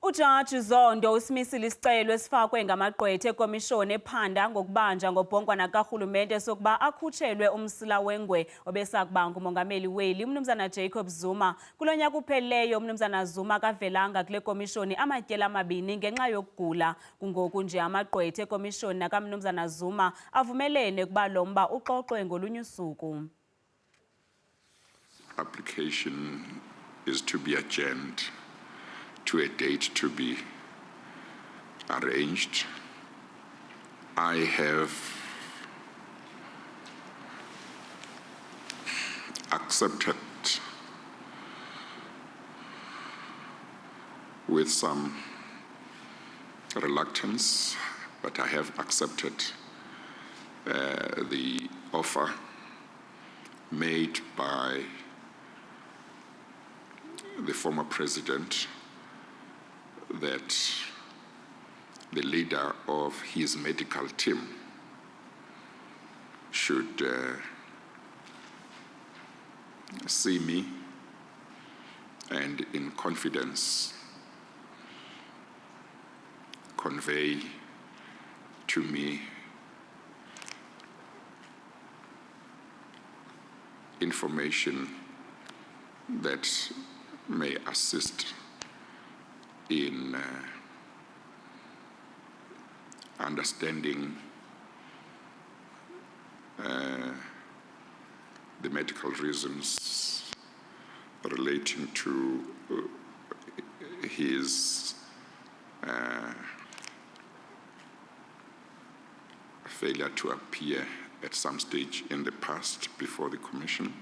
Ujaji Zondo usimisile isicelo esifakwe ngamagqwetha ekomishoni ephanda ngokubanjwa ngobhongwana kakarhulumente sokuba akhutshelwe umsila wengwe obesakuba ngumongameli weli umnumzana Jacob Zuma. Kulo nyak'uphelileyo umnumzana Zuma akavelanga kule komishoni amatyel'amabini ngenxa yokugula. Kungoku nje amagqwetha ekomishoni nakamnumzana Zuma avumelene ukuba lo mba uxoxwe ngolunye usuku. Application is to be adjourned to a date to be arranged. I have accepted with some reluctance, but I have accepted the offer made by the former president that the leader of his medical team should see me and in confidence convey to me information that may assist in understanding the medical reasons relating to his failure to appear at some stage in the past before the commission.